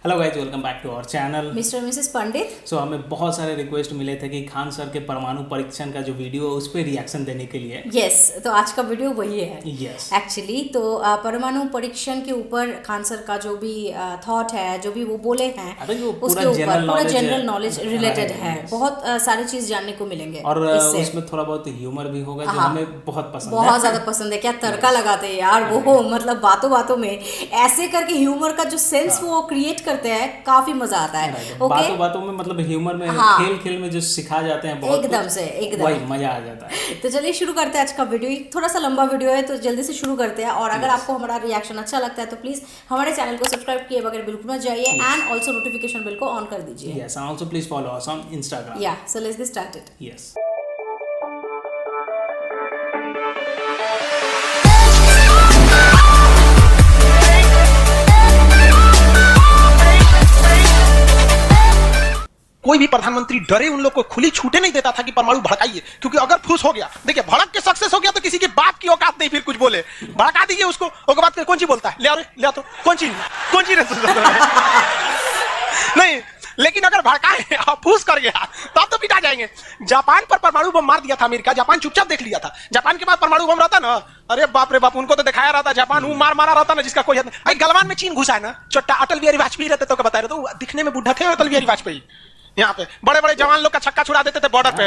Hello guys, welcome back to our channel mister missus Pandit. So हमें बहुत सारे request मिले थे कि खान सर के परमाणु परीक्षण का जो वीडियो है उस पर रिएक्शन देने के लिए। यस तो आज का वीडियो वही है एक्चुअली तो परमाणु परीक्षण के ऊपर खान सर का जो भी थॉट है, जो भी वो बोले हैं, उसके ऊपर पूरा जनरल नॉलेज रिलेटेड है। बहुत सारी चीज जानने को मिलेंगे और उसमें थोड़ा बहुत ह्यूमर भी होगा जो हमें बहुत पसंद है, बहुत ज्यादा पसंद है। क्या तड़का लगाते हैं यार वो, मतलब बातों बातों में ऐसे करके ह्यूमर का जो सेंस वो क्रिएट करते हैं, काफी मजा आता है। बातों बातों में मतलब ह्यूमर में, खेल खेल में जो सिखा जाते हैं बहुत एकदम से एकदम वही मजा आ जाता है। तो चलिए शुरू करते हैं आज का वीडियो। थोड़ा सा लंबा वीडियो है तो जल्दी से शुरू करते हैं। और अगर आपको हमारा रिएक्शन अच्छा लगता है तो प्लीज हमारे चैनल को सब्सक्राइब किए बगैर बिल्कुल मत जाइए एंड ऑल्सो नोटिफिकेशन बेल को ऑन कर दीजिए। Yes, and also please follow us on Instagram. Yeah so let's get started. Yes, कोई भी प्रधानमंत्री डरे उन लोग को खुली छूटे नहीं देता था कि परमाणु भड़काइए, क्योंकि अगर फूस हो गया, देखिए भड़क के सक्सेस हो गया तो किसी के बाप की औकात नहीं फिर कुछ बोले। भड़का दीजिए उसको, उसके बाद कौन सी बोलता है, ले आओ तो कौन सी नहीं, लेकिन अगर भड़काए और फूस कर गया तब तो पिटा जाएंगे। जापान पर परमाणु बम मार दिया था अमेरिका, जापान चुपचाप देख लिया था। जापान के बाद परमाणु बम रहता ना, अरे बाप रे बाप, उनको तो दिखाया रहता जापान मारा रहता ना जिसका कोई हद नहीं। गलवान में चीन घुसा है ना, छोटा अटल बिहारी वाजपेयी रहते तो बता रहे तो दिखने में बुढ़ा थे अटल बिहारी वाजपेयी। यहाँ पे बड़े बड़े जवान लोग का छक्का छुड़ा देते थे बॉर्डर पे।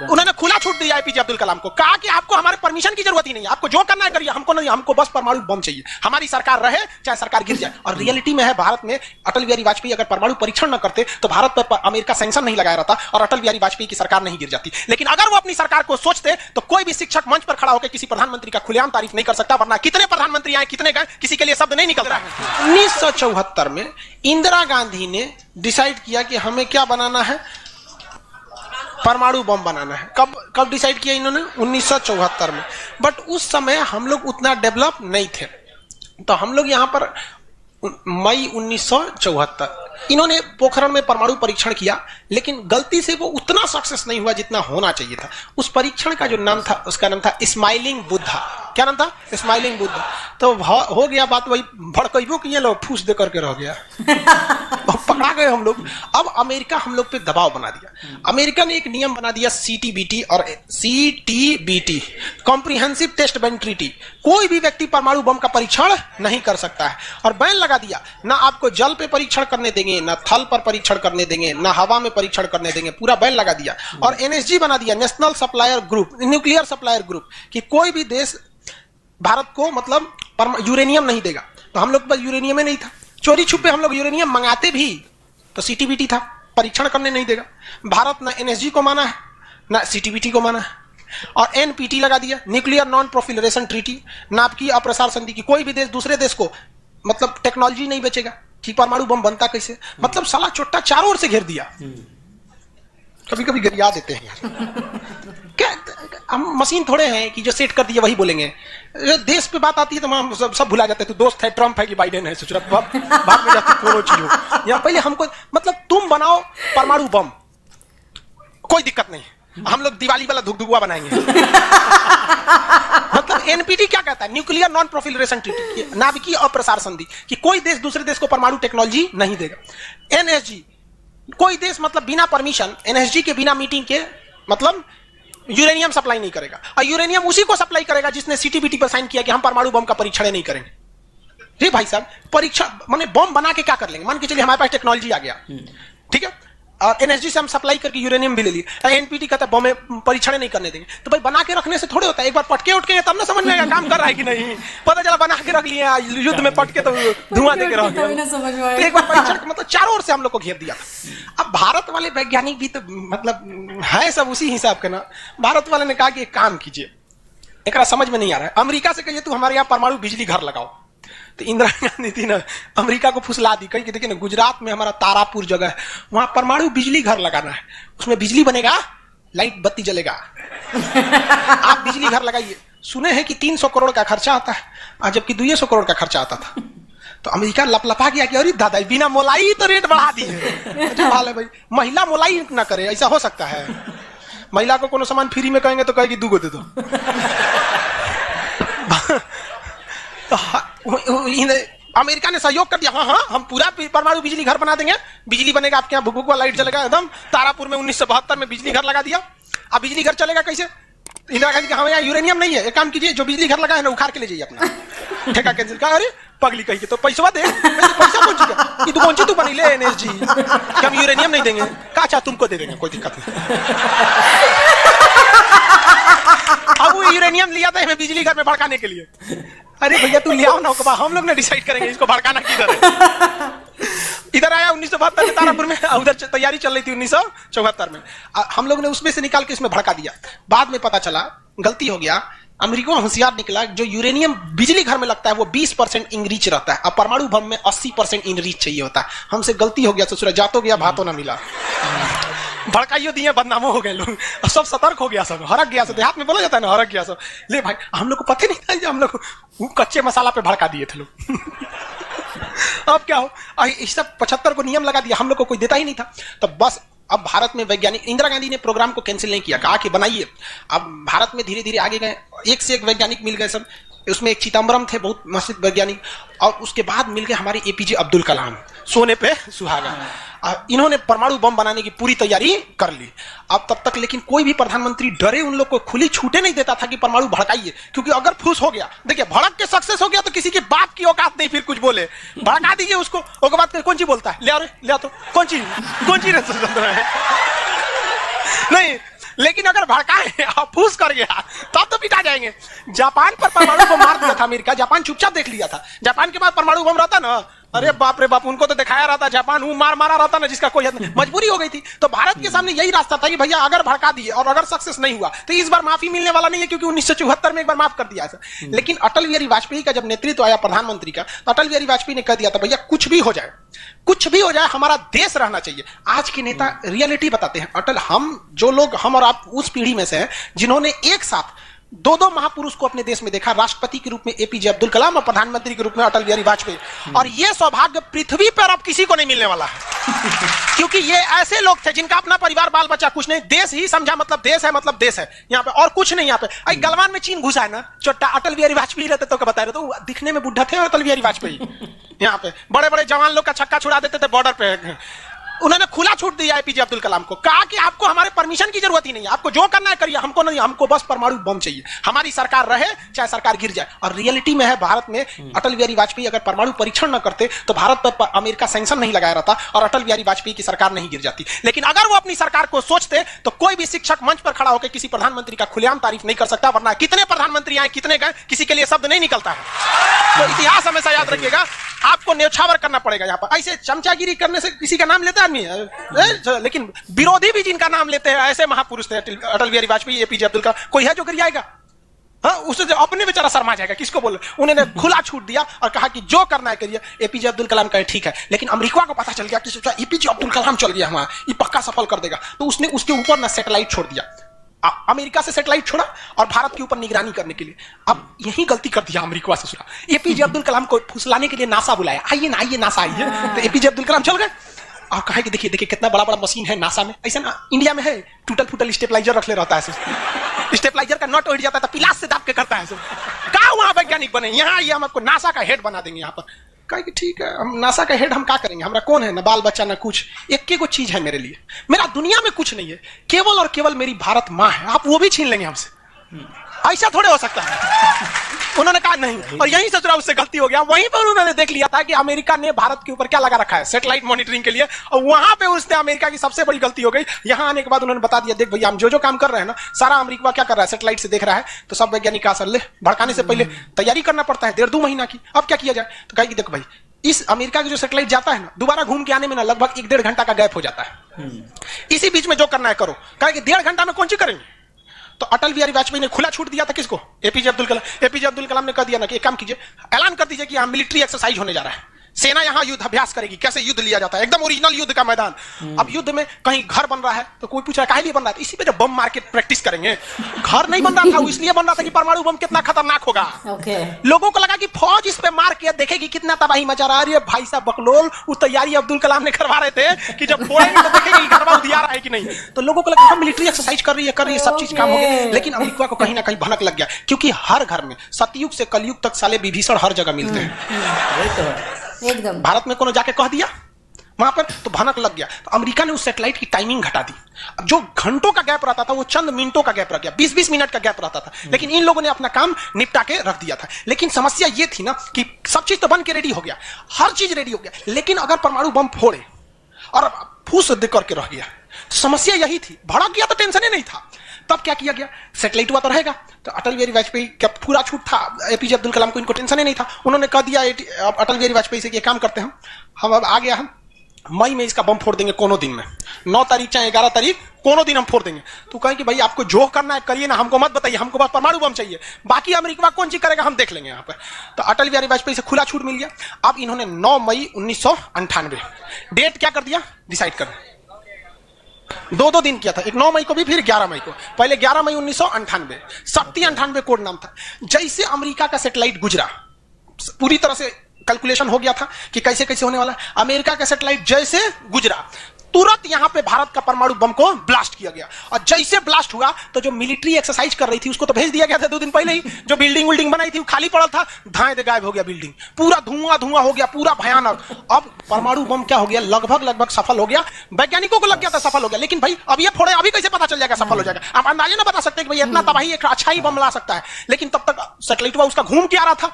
उन्होंने खुला छूट दिया एपीजे अब्दुल कलाम को, कहा कि आपको हमारे परमिशन की जरूरत ही नहीं है, आपको जो करना है करिए, हमको नहीं, हमको बस परमाणु बम चाहिए, हमारी सरकार रहे चाहे सरकार गिर जाए। और रियलिटी में है, भारत में अटल बिहारी वाजपेयी अगर परमाणु परीक्षण न करते तो भारत पर अमेरिका सैंक्शन नहीं लगाया रहता और अटल बिहारी वाजपेयी की सरकार नहीं गिर जाती। लेकिन अगर वो अपनी सरकार को सोचते तो कोई भी शिक्षक मंच पर खड़ा होकर किसी प्रधानमंत्री का खुलेआम तारीफ नहीं कर सकता, वरना कितने प्रधानमंत्री आए कितने गए किसी के लिए शब्द नहीं निकलता। 1974 में इंदिरा गांधी ने डिसाइड किया कि हमें क्या बनाना है, परमाणु बम बनाना है। कब डिसाइड किया इन्होंने? 1974 में। बट उस समय हम लोग उतना डेवलप नहीं थे, तो हम लोग यहां पर मई 1974 इन्होंने पोखरण में परमाणु परीक्षण किया, लेकिन गलती से वो उतना सक्सेस नहीं हुआ जितना होना चाहिए था। उस परीक्षण का जो नाम था, उसका नाम था स्माइलिंग बुद्धा। क्या नाम था? स्माइलिंग बुद्धा। तो हो गया बात वही, भड़कइबो किए लोग, फूस दे करके रह गया। पकड़ा गए हम लोग। अब अमेरिका हम लोग पे दबाव बना दिया। अमेरिका ने एक नियम बना दिया CTBT और CTBT, comprehensive test ban treaty. कोई भी व्यक्ति परमाणु बम का परीक्षण नहीं कर सकता है, और बैन लगा दिया। ना आपको जल पे परीक्षण करने देंगे, ना थल पर परीक्षण करने देंगे, ना हवा में परीक्षण करने देंगे, पूरा बैन लगा दिया। और NSG बना दिया, national supplier group, nuclear supplier group, कि कोई भी देश भारत को मतलब यूरेनियम नहीं देगा। तो हम लोग पास यूरेनियम नहीं था, चोरी छुपे हम लोग यूरेनियम मंगाते भी तो CTBT था, परीक्षण करने नहीं देगा। भारत ना NSG को माना है ना CTBT को माना है, और NPT लगा दिया, न्यूक्लियर नॉन प्रोफिलरेशन ट्रीटी, नाभिकीय अप्रसार संधि, की कोई भी देश दूसरे देश को मतलब टेक्नोलॉजी नहीं बेचेगा कि परमाणु बम बनता कैसे। मतलब साला चोट्टा चारों ओर से घेर दिया। कभी कभी गरिया देते हैं यार। क्या हम मशीन थोड़े हैं कि जो सेट कर दिए वही बोलेंगे। देश पे बात आती है तो हम सब भुला जाते हैं। तो दोस्त है ट्रम्प है कि बाइडेन है, सोच रहा बाद में जाते कोनो चीज हो। यहाँ पहले हमको मतलब तुम बनाओ परमाणु बम, कोई दिक्कत नहीं, हम लोग दिवाली वाला धुकधुकुआ बनाएंगे। मतलब NPT क्या कहता है? न्यूक्लियर नॉन प्रोफिलरेशन ट्रीटी, नाभिकीय अप्रसार संधि, कि कोई देश दूसरे देश को परमाणु टेक्नोलॉजी नहीं देगा। NSG, कोई देश मतलब बिना परमिशन, NSG के बिना मीटिंग के मतलब यूरेनियम सप्लाई नहीं करेगा। और यूरेनियम उसी को सप्लाई करेगा जिसने CTBT पर साइन किया कि हम परमाणु बम का परीक्षण नहीं करेंगे। जी भाई साहब, परीक्षा माने बम बना के क्या कर लेंगे? मान के चलिए हमारे पास टेक्नोलॉजी आ गया, ठीक है, और NSG से हम सप्लाई करके यूरेनियम भी ले लिए। NPT कहता है बम में परीक्षण नहीं करने देंगे। तो भाई बना के रखने से थोड़े होता है, एक बार पटके उठके तब ना समझ में आएगा काम कर रहा है कि नहीं। पता चला बना के रख लिया, युद्ध में पटके तो धुआं देके रह गया। तो एक बार परीक्षण मतलब चारों ओर से हम लोग को घेर दिया। अब भारत वाले वैज्ञानिक भी तो मतलब है सब उसी हिसाब के ना। भारत वाले ने कहा कि एक काम कीजिए, एक समझ में नहीं आ रहा है, अमेरिका से कहिए तू हमारे यहाँ परमाणु बिजली घर लगाओ। तो इंदिरा गांधी थी ना, अमेरिका को फुसला दी, कहीं कि देखिए ना गुजरात में हमारा तारापुर जगह है, वहां परमाणु बिजली घर लगाना है, उसमें बिजली बनेगा, लाइट बत्ती जलेगा। आप बिजली घर लगाइए। सुने हैं कि 300 करोड़ का खर्चा आता है, जबकि 200 करोड़ का खर्चा आता था। तो अमेरिका लपलपा गया कि अरे दादा बिना मोलाई तो रेट बढ़ा दी है। अच्छा हाल है भाई, महिला मोलाई ना करे, ऐसा हो सकता है? महिला को कोनो सामान फ्री में कहेंगे तो कहेगी 2 गो दे दो। अमेरिका ने सहयोग कर दिया, हाँ हाँ हम पूरा परमाणु बिजली घर बना देंगे, बिजली बनेगा आपके यहाँ, भुक भुक वाला लाइट चलेगा एकदम। तारापुर में 1972 में बिजली घर लगा दिया। अब बिजली घर चलेगा कैसे? इंदिरा गांधी कहा यहाँ यूरेनियम नहीं है, एक काम कीजिए जो बिजली घर लगा है ना उखाड़ के ले जाइए अपना, ठेका कैंसिल। कहा अरे पगली कही तो पैसा दे, पैसा कौन चीज है तू, कौन सी तू बनी ले एनएसजी कि हम यूरेनियम नहीं देंगे। कहा अच्छा तुमको दे देंगे, कोई दिक्कत नहीं। अब वो यूरेनियम लिया था हमें बिजली घर में भड़काने के लिए। अरे भैया तू ले आओ ना, हम लोग ने डिसाइड करेंगे इसको भड़काना किधर है। इधर आया 1972 में तारापुर में, उधर तैयारी चल रही थी 1974 में। हम लोग ने उसमें से निकाल के इसमें भड़का दिया। बाद में पता चला गलती हो गया, अमेरिका होशियार निकला, जो यूरेनियम बिजली घर में लगता है वो 20% इनरिच रहता है, अब परमाणु बम में 80% इनरिच चाहिए होता है। हमसे गलती हो गया, ससुरा जातो गया भातो ना मिला, भड़काइयो दिए, बदनामो हो गए लोग, सब सतर्क हो गया, सब हरक गया, सब देहात में बोला जाता है ना, हरक गया सब। ले भाई हम लोग को पता नहीं था, हम लोग कच्चे मसाला पे भड़का दिए थे लोग। अब क्या हो, इस सब 75 को नियम लगा दिया, हम लोग को कोई देता ही नहीं था। तो बस अब भारत में वैज्ञानिक, इंदिरा गांधी ने प्रोग्राम को कैंसिल नहीं किया, कहा कि बनाइए। अब भारत में धीरे धीरे आगे गए, एक से एक वैज्ञानिक मिल गए सब। उसमें एक चिदम्बरम थे बहुत मशहूर वैज्ञानिक, और उसके बाद मिल गए हमारे एपीजे अब्दुल कलाम, सोने पे सुहागा। इन्होंने परमाणु बम बनाने की पूरी तैयारी कर ली। अब तब तक लेकिन कोई भी प्रधानमंत्री डरे उन लोग को खुली छूटे नहीं देता था कि परमाणु भड़काइए, क्योंकि अगर फूस हो गया, देखिए भड़क के सक्सेस हो गया तो किसी के बाप की औकात नहीं फिर कुछ बोले, भड़का दीजिए उसको। उसके बाद कौन चीज बोलता है, ले आ तो कौन चीज नहीं, लेकिन अगर भड़काए और फूस कर गया तब तो पिटा जाएंगे। जापान पर परमाणु बम मार दिया था अमेरिका, जापान चुपचाप देख लिया था। जापान के बाद परमाणु बम रहता ना, अरे बाप रे बाप, उनको तो दिखाया रहता, जापान मारा रहता ना जिसका कोई हद नहीं। मजबूरी हो गई थी, तो भारत के सामने यही रास्ता था कि भैया अगर भड़का दिए और अगर सक्सेस नहीं हुआ तो इस बार माफी मिलने वाला नहीं है, क्योंकि 1974 में एक बार माफ कर दिया था। लेकिन अटल बिहारी वाजपेयी का जब नेतृत्व आया प्रधानमंत्री का, तो अटल बिहारी वाजपेयी ने कह दिया था भैया कुछ भी हो जाए, कुछ भी हो जाए, हमारा देश रहना चाहिए। आज के नेता रियलिटी बताते हैं। अटल, हम और आप उस पीढ़ी में से हैं जिन्होंने एक साथ दो महापुरुष को अपने देश में देखा, राष्ट्रपति के रूप में एपीजे अब्दुल कलाम और प्रधानमंत्री के रूप में अटल बिहारी वाजपेयी। और यह सौभाग्य पृथ्वी पर अब किसी को नहीं मिलने वाला है, क्योंकि ये ऐसे लोग थे जिनका अपना परिवार बाल बच्चा कुछ नहीं, देश ही समझा, मतलब देश है यहाँ पे, और कुछ नहीं। यहाँ पे गलवान में चीन घुसा है ना, छोटा अटल बिहारी वाजपेयी रहते तो बता रहे, तो दिखने में बुढ़ा थे अटल बिहारी वाजपेयी। यहाँ पे बड़े बड़े जवान लोग का छक्का छुड़ा देते थे बॉर्डर पे। उन्होंने खुला छूट दिया एपीजे अब्दुल कलाम को, कहा कि आपको हमारे परमिशन की जरूरत ही नहीं है, आपको जो करना है करिए, हमको नहीं, हमको बस परमाणु बम चाहिए, हमारी सरकार रहे चाहे सरकार गिर जाए। और रियलिटी में है, भारत में अटल बिहारी वाजपेयी अगर परमाणु परीक्षण न करते तो भारत पर अमेरिका सैंक्शन नहीं लगाया रहता और अटल बिहारी वाजपेयी की सरकार नहीं गिर जाती। लेकिन अगर वो अपनी सरकार को सोचते तो कोई भी शिक्षक मंच पर खड़ा होकर किसी प्रधानमंत्री का खुलेआम तारीफ नहीं कर सकता, वरना कितने प्रधानमंत्री आए, कितने गए, किसी के लिए शब्द नहीं निकलता है। तो इतिहास हमेशा याद रखिएगा, आपको न्यौछावर करना पड़ेगा। यहाँ पर ऐसे चमचागिरी करने से किसी का नाम लेता आदमी है, लेकिन विरोधी भी जिनका नाम लेते हैं, ऐसे महापुरुष थे अटल बिहारी वाजपेयी, एपीजे अब्दुल कलाम। कोई है जो गिर जाएगा? हाँ, उससे अपने बेचारा शर्मा जाएगा, किसको बोले। उन्होंने खुला छूट दिया और कहा कि जो करना है करिए। एपीजे अब्दुल कलाम कहे ठीक है, लेकिन अमेरिका को पता चल गया कि सोचा एपीजे अब्दुल कलाम चल गया वहां, ये पक्का सफल कर देगा, तो उसने उसके ऊपर ना सैटेलाइट छोड़ दिया। अमेरिका से सैटेलाइट छोड़ा और भारत के ऊपर निगरानी करने के लिए। अब यही गलती कर दिया अमेरिका से। सुना, एपीजे अब्दुल कलाम को फुसलाने के लिए नासा बुलाया, आइए ना, आइए नासा आइए। तो एपीजे अब्दुल कलाम चल गए और कहा कि देखिए देखिए कितना बड़ा बड़ा मशीन है नासा में, ऐसा ना इंडिया में है, टूटल फूटल स्टेपलाइजर रख ले रहता है, स्टेपलाइजर का नट उड़ जाता है तो पिलास से दाब के करता है। कहा वहां वैज्ञानिक बने, यहाँ आइए हम आपको नासा का हेड बना देंगे। यहाँ पर कहा कि ठीक है, हम नासा का हेड हम क्या करेंगे, हमारा कौन है, ना बाल बच्चा ना कुछ, एक चीज है मेरे लिए, मेरा दुनिया में कुछ नहीं है, केवल और केवल मेरी भारत माँ है, आप वो भी छीन लेंगे हमसे, ऐसा थोड़े हो सकता है। उन्होंने कहा नहीं, और यहीं से उससे गलती हो गया। वहीं पर उन्होंने देख लिया था कि अमेरिका ने भारत के ऊपर क्या लगा रखा है, सैटेलाइट मॉनिटरिंग के लिए, और वहां पे उसने अमेरिका की सबसे बड़ी गलती हो गई। यहां आने के बाद उन्होंने बता दिया, देख भैया हम जो काम कर रहे हैं ना, सारा अमेरिका क्या कर रहा है, सैटेलाइट से देख रहा है। तो सब वैज्ञानिक का असर ले, भड़काने से पहले तैयारी करना पड़ता है 1.5-2 महीना की। अब क्या किया जाए, तो कहा कि देखो भाई, इस अमेरिका का जो सैटेलाइट जाता है ना, दोबारा घूम के आने में ना लगभग 1-1.5 घंटा का गैप हो जाता है। इसी बीच में जो करना है करो। कहा कि 1.5 घंटा में कौन सी करेंगे। तो अटल बिहारी वाजपेयी ने खुला छूट दिया था किसको, एपीजे अब्दुल कलाम। एपीजे अब्दुल कलाम ने कह दिया ना कि एक काम कीजिए, ऐलान कर दीजिए कि यहां मिलिट्री एक्सरसाइज होने जा रहा है, सेना यहाँ युद्ध अभ्यास करेगी, कैसे युद्ध लिया जाता है, एकदम ओरिजिनल युद्ध का मैदान। अब युद्ध में कहीं घर बन रहा है तो कोई पूछ रहा है काहे लिए बन रहा है, इसी पे जब बम मार के प्रैक्टिस करेंगे। घर नहीं बन रहा था, वो इसलिए बन रहा था कि परमाणु बम कितना खतरनाक होगा। लोगों को लगा कि फौज इस पे मार के देखेगी कितना तबाही मचा रहा है। भाई साहब बकलोल, वो तैयारी अब्दुल कलाम ने करवा रहे थे कि जब फोड़ेंगे तो देखेंगे घर उधिया रहा है कि नहीं। तो लोगों को लगा मिलिट्री एक्सरसाइज कर रही है, सब चीज काम हो गया। लेकिन अमेरिका को कहीं ना कहीं भनक लग गया, क्योंकि हर घर में सतयुग से कलयुग तक साले विभीषण हर जगह मिलते हैं। एकदम भारत में कोनो जाके कह दिया वहां पर तो भनक लग गया। तो अमेरिका ने उस सैटेलाइट की टाइमिंग घटा दी। जो घंटों का गैप रहता था वो चंद मिनटों का गैप रह गया, 20-20 मिनट का गैप रहता था। लेकिन इन लोगों ने अपना काम निपटा के रख दिया था। लेकिन समस्या ये थी ना कि सब चीज तो बन के रेडी हो गया, हर चीज रेडी हो गया, लेकिन अगर परमाणु बम फोड़े और फूस दे करके रह गया, समस्या यही थी। भड़क गया तो टेंशन ही नहीं था। तब क्या किया गया, सैटेलाइट हुआ तो रहेगा। तो अटल बिहारी वाजपेयी का पूरा छूट था, एपीजे अब्दुल कलाम को इनको टेंशन ही नहीं था। उन्होंने कह दिया अटल बिहारी वाजपेयी से कि काम करते हैं हम अब आ गया, हम मई में इसका बम फोड़ देंगे कोनो दिन में, 9 तारीख चाहे 11 तारीख कोनो दिन हम फोड़ देंगे। तो कहें कि भाई आपको जो करना है करिए ना, हमको मत बताइए, हमको बस परमाणु बम चाहिए, बाकी अमेरिका कौन चीज करेगा हम देख लेंगे यहाँ पर। तो अटल बिहारी वाजपेयी से खुला छूट मिल गया। अब इन्होंने 9 मई 1998 डेट क्या कर दिया, डिसाइड कर 2 दिन किया था, एक 9 मई को भी, फिर 11 मई को। पहले 11 मई 1998 शक्ति 98 कोड नाम था। जैसे अमेरिका का सैटेलाइट गुजरा, पूरी तरह से कैलकुलेशन हो गया था कि कैसे कैसे होने वाला है। अमेरिका का सैटेलाइट जैसे गुजरा, तुरंत यहां पे भारत का परमाणु बम को ब्लास्ट किया गया। और जैसे ब्लास्ट हुआ तो जो मिलिट्री एक्सरसाइज कर रही थी उसको तो भेज दिया गया था 2 दिन पहले ही। जो बिल्डिंग बनाई थी वो खाली पड़ा था, धाए दे गायब हो गया बिल्डिंग, पूरा धुआं हो गया, पूरा भयानक। अब परमाणु बम क्या हो गया, लगभग सफल हो गया। वैज्ञानिकों को लग गया था सफल हो गया, लेकिन भाई अब ये फोड़े अभी कैसे पता चल जाएगा सफल हो जाएगा। आप अंदाजा ना बता सकते कि भाई इतना तबाही एक अच्छा ही बम ला सकता है। लेकिन तब तक सैटेलाइट उसका घूम के आ रहा था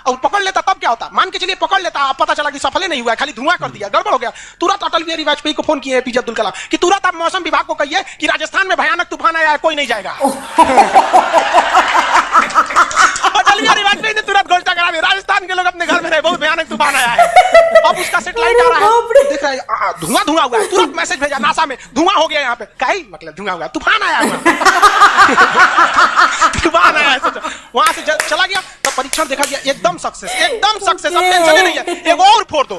और पकड़ लेता तब क्या होता, मान के चलिए पकड़ लेता, अब पता चला कि सफल ही नहीं हुआ, खाली धुआं कर दिया, गड़बड़ हो गया। तुरंत अटल बिहारी वाजपेयी को फोन किया एपीजे अब्दुल कलाम कि तुरंत आप मौसम विभाग को कहिए कि राजस्थान में भयानक तूफान आया है, कोई नहीं जाएगा। अटल बिहारी वाजपेयी ने तुरंत घोषणा करा दी, राजस्थान के लोग अपने घर में रहे, बहुत भयानक तूफान आया है। अब उसका सैटेलाइट आ रहा है, देख रहा है धुआं हुआ है, तुरंत मैसेज भेजा नासा में, धुआं हो गया यहाँ पे। कहीं मतलब धुआं हुआ, तूफान आया है, तूफान आया है। वहां से चला गया तो परीक्षण देखा गया, एकदम सक्सेस, अब टेंशन नहीं है, एक और फोड़ दो,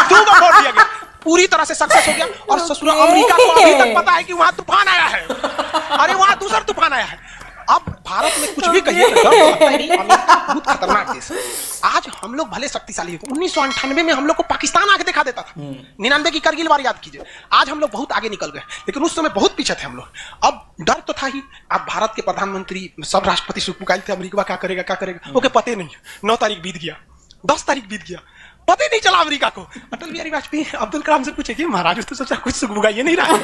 2 को फोड़ दिया गया, पूरी तरह से सक्सेस हो गया। और ससुरा अमेरिका को अभी तक पता है कि वहां तूफान आया है, अरे वहां दूसरा तूफान आया है। अब भारत में कुछ भी कहिए तो डर लगता है, अमेरिका बहुत खतरनाक देश है। आज हम लोग भले शक्तिशाली हैं, 1998 में हम लोग को पाकिस्तान आके दिखा देता था, 99 की करगिल वार याद कीजिए। आज हम लोग बहुत आगे निकल गए, लेकिन उस समय बहुत पीछे थे हम लोग। अब डर तो था ही। अब भारत के प्रधानमंत्री सब राष्ट्रपति से पुकार थे, अमेरिका क्या करेगा, ओके पते नहीं। 9 तारीख बीत गया, 10 तारीख बीत गया, पता ही नहीं चला अमेरिका को। अटल बिहारी वाजपेयी अब्दुल कलाम से पूछे कि महाराज तो सोचा कुछ सुख ये नहीं रहा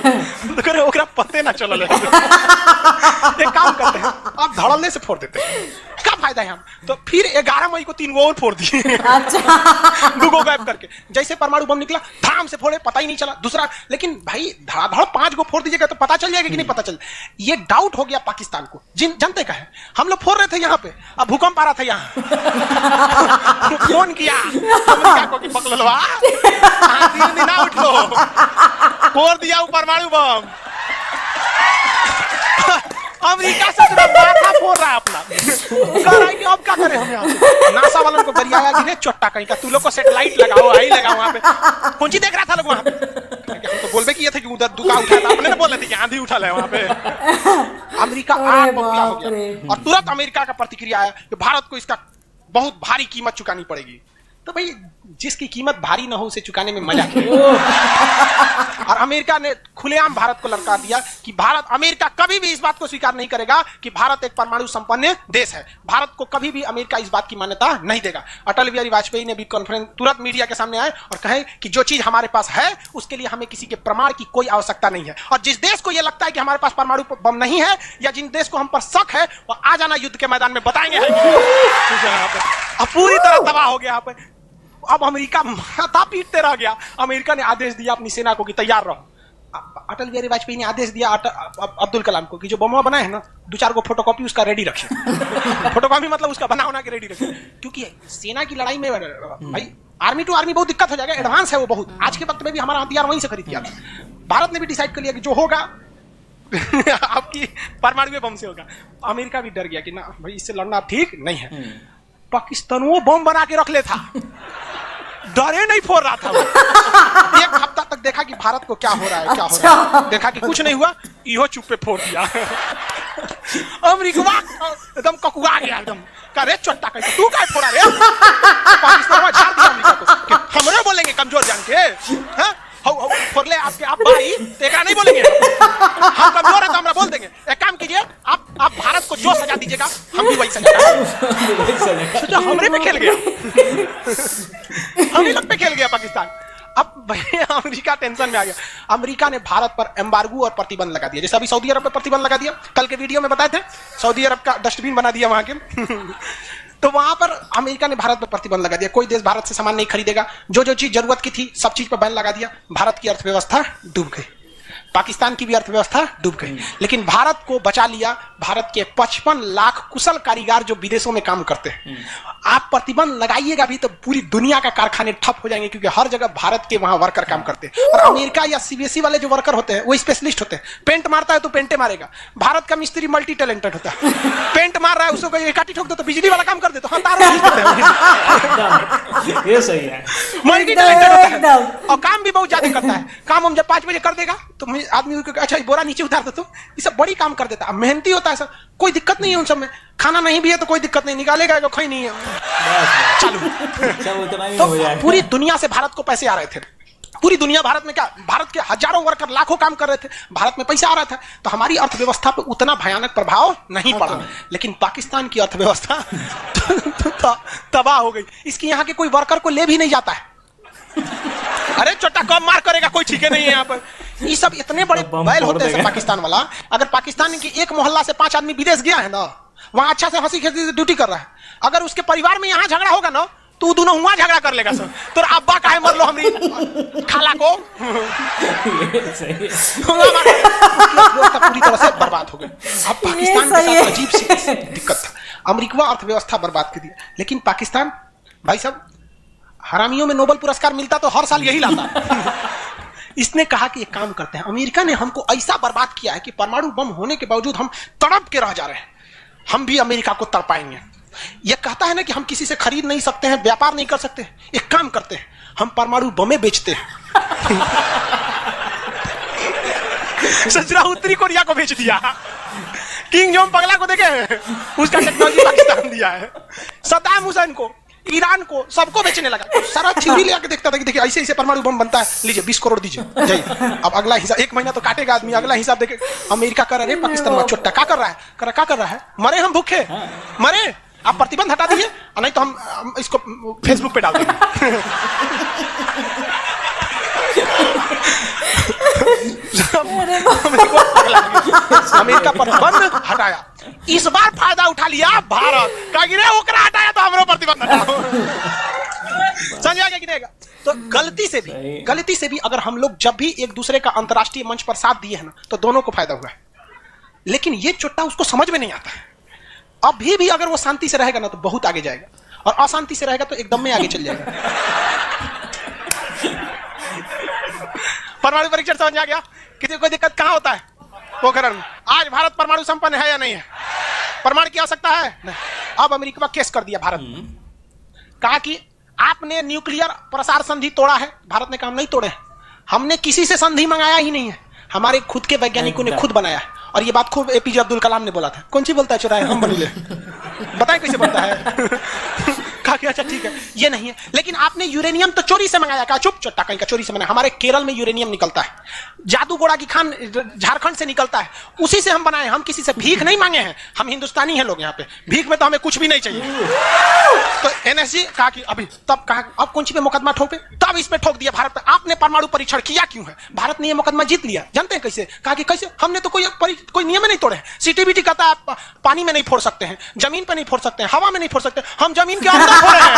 तो करे ओकरा पते ना चलो। एक काम करते हैं, आप धड़ल्ले से फोड़ देते हैं, क्या फायदा है हम। तो फिर 11 मई को 3 और फोड़ दिए, 2 गायब करके। जैसे परमाणु बम निकला धाम से फोड़े, पता ही नहीं चला। दूसरा, लेकिन भाई धड़ाधड़ 5 को फोड़ दीजिएगा तो पता चल जाएगा कि नहीं पता चल। ये डाउट हो गया पाकिस्तान को, जनते का है। हम लोग फोड़ रहे थे यहाँ पे, अब भूकंप आ रहा था यहाँ, फोन किया अमेरिका को कि पकड़ लो, 3 दिन उठ लो, फोड़ दिया परमाणु बम। अमेरिका से माथा फोड़ रहा है अपना, कह रहा है कि अब क्या करें हम यहाँ। नासा वालों को गरियाया कि चोट्टा कहीं का, तू लोग को सैटेलाइट लगाओ, आई लगाओ वहां पे। कौन चीज देख रहा था लोग वहां पे, हम तो बोलबे किए थे कि उधर दुका उठा था, अपने तो बोल रहे थे कि आंधी उठा है वहां पे। अमेरिका आग बबूला हो गया और तुरंत अमेरिका का प्रतिक्रिया आया कि भारत को इसका बहुत भारी कीमत चुकानी पड़ेगी। तो भाई जिसकी कीमत भारी ना हो उसे चुकाने में मजा क्या। और अमेरिका ने खुलेआम भारत को ललकार दिया कि अमेरिका कभी भी इस बात को स्वीकार नहीं करेगा कि भारत एक परमाणु संपन्न देश है। भारत को कभी भी अमेरिका इस बात की मान्यता नहीं देगा। अटल बिहारी वाजपेयी ने भी कॉन्फ्रेंस तुरंत मीडिया के सामने आए और कहे कि जो चीज हमारे पास है उसके लिए हमें किसी के प्रमाण की कोई आवश्यकता नहीं है। और जिस देश को यह लगता है कि हमारे पास परमाणु बम नहीं है या जिन देश को हम पर शक है वो आ जाना युद्ध के मैदान में बताएंगे। अब पूरी तरह तबाह हो गया यहाँ पे। अब अमेरिका माथा पीटते रह गया। अमेरिका ने आदेश दिया अपनी सेना को कि तैयार रहो। अटल बिहारी वाजपेयी ने आदेश दिया अब्दुल कलाम को कि जो बम बनाए हैं ना 2-4 को फोटोकॉपी उसका रेडी रखिए। फोटोकॉपी मतलब उसका बना के रेडी रखिए, क्योंकि सेना की लड़ाई में भाई आर्मी टू आर्मी बहुत दिक्कत हो जाएगा। एडवांस है वो बहुत। आज के वक्त में भी हमारा हथियार वहीं से खरीद किया था। भारत ने भी डिसाइड कर लिया कि जो होगा आपकी परमाणु बम से होगा। अमेरिका भी डर गया कि ना भाई इससे लड़ना ठीक नहीं है। पाकिस्तान वो बम बना के रख ले था, डरे नहीं फोड़ रहा था वो। एक हफ्ता तक देखा कि भारत को क्या हो रहा है, क्या हो रहा है, देखा कि कुछ नहीं हुआ, इहो चुप्पे फोड़ दिया। अमेरिका एकदम ककुआ गया एकदम, का रे चट्टा कहीं तू क्या फोड़ा रे, पाकिस्तान में झाड़ दिया अमेरिका को। हमरे बोलेंगे कमजोर जान के, हाँ फोड़ ले आपके आप भाई, तो एक नहीं बोलेंगे हम कमजोर है तो हमरा बोल देंगे। एक काम कीजिए, आप भारत को जो सजा दीजिएगा हम भी वही सजा। हमरे पे खेल गया, हम ही लोग पे खेल गया पाकिस्तान। अब भाई अमेरिका टेंशन में आ गया। अमेरिका ने भारत पर एम्बार्गो और प्रतिबंध लगा दिया, जैसे अभी सऊदी अरब पे प्रतिबंध लगा दिया, कल के वीडियो में बताए थे, सऊदी अरब का डस्टबिन बना दिया वहां के। तो वहां पर अमेरिका ने भारत पर प्रतिबंध लगा दिया, कोई देश भारत से सामान नहीं खरीदेगा, जो जो चीज जरूरत की थी सब चीज पर बैन लगा दिया। भारत की अर्थव्यवस्था डूब गई, पाकिस्तान की भी अर्थव्यवस्था डूब गई, लेकिन भारत को बचा लिया भारत के 55 लाख कुशल कारीगर जो विदेशों में काम करते हैं। आप प्रतिबंध लगाइएगा भी तो पूरी दुनिया का कारखाने ठप हो जाएंगे, क्योंकि हर जगह भारत के वहां वर्कर काम करते हैं। और अमेरिका या सीबीएसई वाले जो वर्कर होते हैं वो स्पेशलिस्ट होते हैं, पेंट मारता है तो पेंटे मारेगा। भारत का मिस्त्री मल्टी टैलेंटेड होता है, पेंट मार रहा है उसको एक काटी ठोक दो तो बिजली वाला काम कर दे, तो हाँ तार ये सही है, मल्टी टैलेंटेड होता है और काम भी बहुत ज्यादा करता है। काम हम जब 5 बजे कर देगा तो आदमी अच्छा बोरा नीचे उतार दे, तो ये सब बड़ी काम कर देता है, मेहनती होता है सर, कोई दिक्कत नहीं है उन सब में। खाना नहीं भी है तो कोई दिक्कत नहीं, निकालेगा कोई नहीं है, चालू। तो पूरी दुनिया से भारत को पैसे आ रहे थे, पूरी दुनिया भारत में क्या, भारत के हजारों वर्कर लाखों काम कर रहे थे, भारत में पैसा आ रहा था, तो हमारी अर्थव्यवस्था पे उतना भयानक प्रभाव नहीं पड़ा। लेकिन पाकिस्तान की अर्थव्यवस्था तबाह हो गई। इसकी यहाँ के कोई वर्कर को ले भी नहीं जाता है, अरे छोटा कम मार करेगा कोई, ठीक है नहीं है यहाँ पर। ये सब इतने बड़े बैल होते हैं पाकिस्तान वाला। अगर पाकिस्तान के एक मोहल्ला से 5 आदमी विदेश गया है ना, वहां अच्छा से हंसी खेसी से ड्यूटी कर रहा है, अगर उसके परिवार में यहाँ झगड़ा होगा ना तो दोनों वहां झगड़ा कर लेगा सर, तो अब्बा काहे मर लो हमरी खाला को। पूरी तरह से बर्बाद हो गई। अब पाकिस्तान के साथ अजीब सी दिक्कत था, अमेरिका अर्थव्यवस्था बर्बाद कर दी, लेकिन पाकिस्तान भाई साहब हरामियों में नोबेल पुरस्कार मिलता तो हर साल यही लाता। इसने कहा कि एक काम करते हैं, अमेरिका ने हमको ऐसा बर्बाद किया है कि परमाणु बम होने के बावजूद हम तड़प के रह जा रहे हैं, हम भी अमेरिका को तड़पाएंगे। यह कहता है ना कि हम किसी से खरीद नहीं सकते हैं, व्यापार नहीं कर सकते, एक काम करते हैं हम परमाणु बमें बेचते हैं। सचरा उत्तरी कोरिया को बेच दिया, किंग जोंग पगला को देखे उसका टेक्नोलॉजी पाकिस्तान दिया है, सद्दाम हुसैन को, ईरान को, सबको बेचने लगा। सारा थ्योरी ले आके देखता था कि देखिए ऐसे ऐसे परमाणु बम बनता है, लीजिए 20 करोड़ दीजिए जाइए। अब अगला हिसाब 1 महीना तो काटेगा आदमी, अगला हिसाब देखे अमेरिका कर रहा है, पाकिस्तान में छोटा क्या कर रहा है, क्या कर रहा है, मरे हम भूखे मरे, आप प्रतिबंध हटा दीजिए नहीं तो हम इसको फेसबुक पे डाल देंगे। अमेरिका प्रतिबंध हटाया, इस बार फायदा उठा लिया भारत का, गिरे ओकरा हटाया तो हमरो प्रतिबंध हटाओ। समझ आ गया कि नहीं? तो गलती से भी अगर हम लोग जब भी एक दूसरे का अंतर्राष्ट्रीय मंच पर साथ दिए हैं ना तो दोनों को फायदा हुआ है, लेकिन ये चुट्टा उसको समझ में नहीं आता है। अभी भी अगर वो शांति से रहेगा ना तो बहुत आगे जाएगा, और अशांति से रहेगा तो एकदम में आगे चल जाएगा। परमाणु परीक्षण समझ आ गया, किसी कोई दिक्कत कहां होता है, पोखरण में। आज भारत परमाणु संपन्न है या नहीं है, परमाणु की आवश्यकता है नहीं। अब अमेरिका केस कर दिया भारत, कहा कि आपने न्यूक्लियर प्रसार संधि तोड़ा है, भारत ने कहा हम नहीं तोड़े, हमने किसी से संधि मंगाया ही नहीं है, हमारे खुद के वैज्ञानिकों ने खुद बनाया है। और ये बात खूब एपीजे अब्दुल कलाम ने बोला था। कौन सी बोलता है चुराए हम बन ले, बताए कैसे बनता है। कहा कि अच्छा ठीक है ये नहीं है, लेकिन आपने यूरेनियम तो चोरी से मंगाया। कहा चुप चट्टा कहीं का चोरी से मंगाया, हमारे केरल में यूरेनियम निकलता है, जादूगोड़ा की खान झारखंड से निकलता है, उसी से हम बनाए, हम किसी से भीख नहीं मांगे हैं, हम हिंदुस्तानी हैं लोग, यहाँ पे भीख में तो हमें कुछ भी नहीं चाहिए। तो एनएसजी कहा कि अभी तब कहा अब कौन सी पे मुकदमा ठोके, तब इस पे ठोक दिया भारत पे, आपने परमाणु परीक्षण किया क्यों है। भारत ने ये मुकदमा जीत लिया, जानते हैं कैसे, कहा कि कैसे, हमने तो कोई नियम नहीं तोड़े। सीटीबीटी कहता है पानी में नहीं फोड़ सकते हैं, जमीन पे नहीं फोड़ सकते हैं, हवा में नहीं फोड़ सकते, हम जमीन के अंदर फोड़ रहे हैं।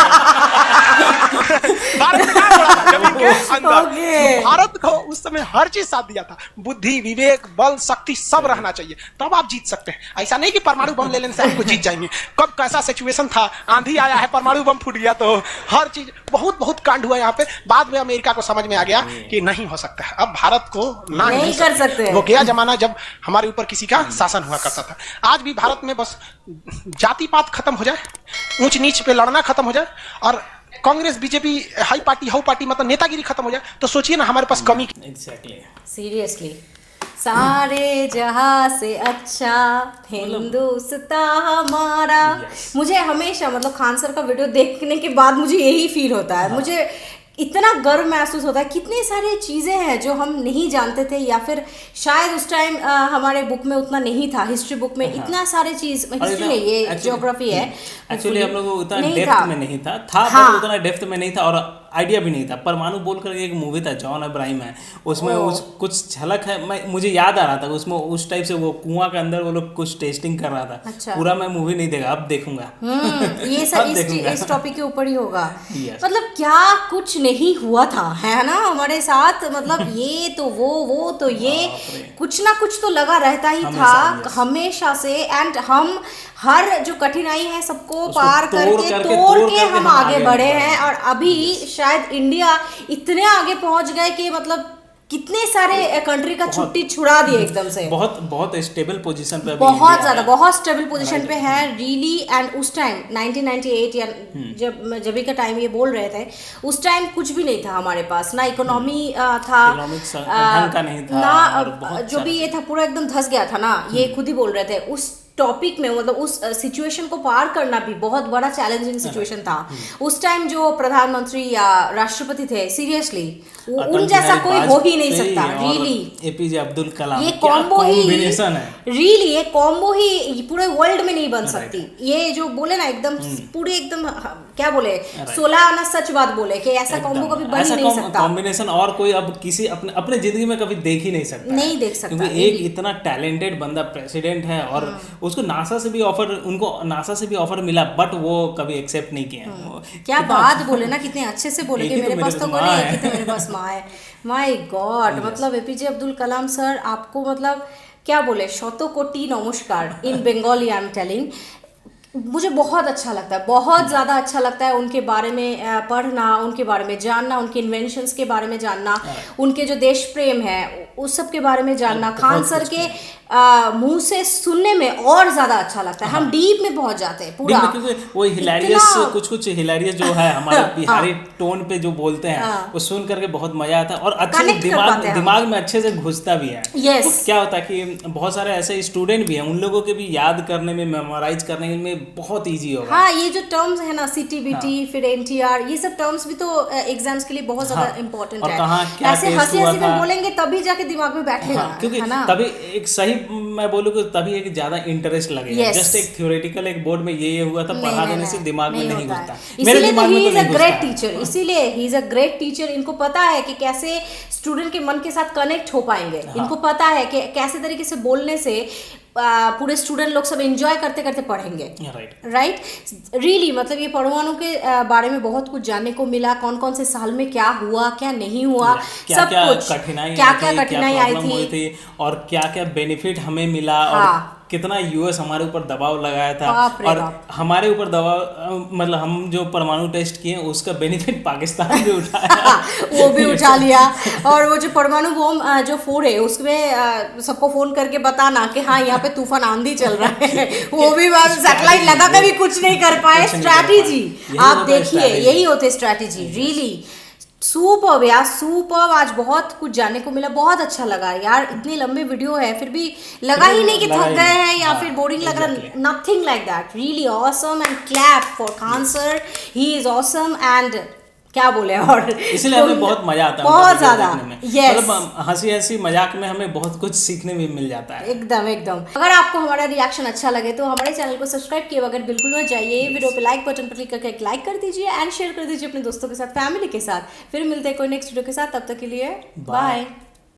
भारत ने कहा फोड़ा, जमीन के अंदर। Okay. भारत को उस समय हर चीज साथ दिया था, बुद्धि, विवेक, बल, शक्ति सब रहना चाहिए, तब आप जीत सकते हैं। ऐसा नहीं कि परमाणु बम ले लेने से आपको जीत जाएंगे। कब कैसा सिचुएशन था, आंधी आया है, परमाणु बम फूट गया, तो हर चीज बहुत बहुत कांड हुआ यहाँ पे। बाद में अमेरिका को समझ में आ गया कि नहीं हो सकता है, अब भारत को ना ही नहीं कर सकते। वो गया जमाना जब हमारे ऊपर किसी का शासन हुआ करता था। आज भी भारत में बस जाति पात खत्म हो जाए, ऊंच नीच पे लड़ना खत्म हो जाए, और Congress BJP high party how party मतलब नेतागिरी खत्म हो जाए, तो सोचिए ना हमारे पास कमी। एग्जैक्टली। सीरियसली सारे जहां से अच्छा हिंदुस्तान हमारा। मुझे हमेशा मतलब खान सर का वीडियो देखने के बाद मुझे यही फील होता है। मुझे इतना गर्व महसूस होता है, कितनी सारी चीज़ें हैं जो हम नहीं जानते थे, या फिर शायद उस टाइम हमारे बुक में उतना नहीं था, हिस्ट्री बुक में इतना सारे चीज़, हिस्ट्री नहीं ये ज्योग्राफी है एक्चुअली हम लोग उतना डेप्थ था। में नहीं था पर उतना डेप्थ में नहीं था, और आइडिया भी नहीं था। परमाणु बोल कर एक मूवी था, जॉन अब्राहिम है, उसमें कुछ झलक है, मुझे याद आ रहा था उसमें उस टाइप से वो कुआं के अंदर वो लोग कुछ टेस्टिंग कर रहा था। अच्छा। पूरा मैं मूवी नहीं देखा, अब देखूंगा। ये सब इस टॉपिक के ऊपर ही होगा। मतलब क्या कुछ नहीं हुआ था, है ना हमारे साथ, मतलब ये तो वो तो ये, कुछ ना कुछ तो लगा रहता ही था हमेशा से। एंड हम हर जो कठिनाई है सबको पार करके तोड़ के हम आगे बढ़े हैं, और अभी शायद इंडिया इतने आगे पहुंच गए कि मतलब कितने सारे कंट्री का छुट्टी छुड़ा दिए एकदम से। बहुत स्टेबल पोजीशन पे, बहुत ज्यादा, बहुत स्टेबल पोजीशन पे है रियली। एंड उस टाइम 1998 या जब का टाइम ये बोल रहे थे, उस टाइम कुछ भी नहीं था हमारे पास, ना इकोनॉमी था, ढंग का नहीं था, ना जो भी ये था पूरा एकदम धंस गया था ना। ये खुद ही बोल रहे थे उस टॉपिक में, मतलब उस सिचुएशन को पार करना भी बहुत बड़ा चैलेंजिंग सिचुएशन था। उस टाइम जो प्रधानमंत्री या राष्ट्रपति थे, सीरियसली उन जैसा कोई हो ही नहीं सकता रियली। एपीजे अब्दुल कलाम, ये कॉम्बो ही है रियली, ये कॉम्बो ही पूरे वर्ल्ड में नहीं बन सकती। ये जो बोले ना एकदम पूरे एकदम क्या बोले 16 आना सच बात बोले कि ऐसा कॉम्बो कभी बन ही नहीं सकता। कॉम्बिनेशन और कोई अब किसी अपने जिंदगी में कभी देख ही नहीं सकता, नहीं देख सकता, क्योंकि एक इतना टैलेंटेड बंदा प्रेसिडेंट है, और उसको नासा से भी ऑफर मिला, बट वो कभी एक्सेप्ट नहीं किया। क्या बात बोले ना, कितने अच्छे से बोले कि मेरे पास तो कोई नहीं, कितने मेरे पास माँ है। माय गॉड, मतलब एपीजे अब्दुल कलाम सर, आपको मतलब क्या बोले, शतों कोटि नमस्कार इन बंगाली आई एम टेलिंग। मुझे बहुत अच्छा लगता है, बहुत ज़्यादा अच्छा लगता है उनके बारे में पढ़ना, उनके बारे में जानना, उनके इन्वेंशंस के बारे में जानना, उनके जो देश प्रेम है उस सब के बारे में जानना। खान सर के मुंह से सुनने में और ज़्यादा अच्छा लगता है, हम डीप में पहुंच जाते हैं पूरा, क्योंकि वो हिलेरियस कुछ हिलेरियस जो है हमारे बिहारी टोन पे जो बोलते हैं वो सुन करके बहुत मजा आता है, और अच्छे दिमाग में अच्छे से घुसता भी है। yes. तो क्या होता है कि बहुत सारे ऐसे स्टूडेंट भी हैं, उन लोगों के भी याद करने में, मेमोराइज करने में बहुत इजी होगा। हाँ, ये जो टर्म्स है ना, सीटीबीटी, फिर एनटीआर, ये सब टर्म्स भी तो एग्जाम्स के लिए बहुत ज्यादा इंपॉर्टेंट है। ऐसे हंसी हंसी में बोलेंगे तभी जाके दिमाग में बैठेगा, क्योंकि तभी एक सही मैं बोलूँ तभी एक ज्यादा इंटरेस्ट लगेगा। जस्ट एक थ्योरेटिकल एक बोर्ड में ये हुआ था, पढ़ा देने से दिमाग में नहीं घुसता। मेरे दिमाग में तो नहीं घुसता। ग्रेट टीचर, इसीलिए he is a great teacher. इनको पता है कि कैसे स्टूडेंट के मन के साथ कनेक्ट हो पाएंगे, इनको पता है कि कैसे तरीके से बोलने से पूरे स्टूडेंट लोग सब एंजॉय करते करते पढ़ेंगे। राइट रियली, मतलब ये परमाणु के बारे में बहुत कुछ जानने को मिला, कौन कौन से साल में क्या हुआ, क्या नहीं हुआ, सब कुछ, क्या क्या कठिनाई आई थी, और क्या क्या बेनिफिट हमें मिला, और कितना यूएस हमारे ऊपर दबाव लगाया था, और हमारे ऊपर दबाव मतलब हम जो परमाणु टेस्ट किए उसका बेनिफिट पाकिस्तान भी उठाया वो भी उठा लिया। और वो जो परमाणु बम जो फोड़े उसमें सबको फोन करके बताना कि हाँ यहाँ पे तूफान आंधी चल रहा है, वो भी सैटेलाइट लगा के भी कुछ नहीं कर पाए। स्ट्रैटेजी आप देखिए, यही होते स्ट्रैटेजी। रियली सुपर्ब यार, सुपर्ब। आज बहुत कुछ जानने को मिला, बहुत अच्छा लगा यार। इतनी लंबी वीडियो है फिर भी लगा ही नहीं कि थक गए हैं या फिर बोरिंग लग रहा, nothing like that. Really awesome and clap for Khan sir, he is awesome and क्या बोले, और इसलिए हमें बहुत मजा आता है बहुत ज्यादा। मतलब हंसी हंसी मजाक में हमें बहुत कुछ सीखने भी मिल जाता है। एकदम एकदम। अगर आपको हमारा रिएक्शन अच्छा लगे तो हमारे चैनल को सब्सक्राइब किए बगैर बिल्कुल मत जाइए। वीडियो पे लाइक बटन पर क्लिक करके एक लाइक कर दीजिए एंड शेयर कर दीजिए अपने दोस्तों के साथ, फैमिली के साथ। फिर मिलते हैं कोई नेक्स्ट वीडियो के साथ, तब तक के लिए बाय।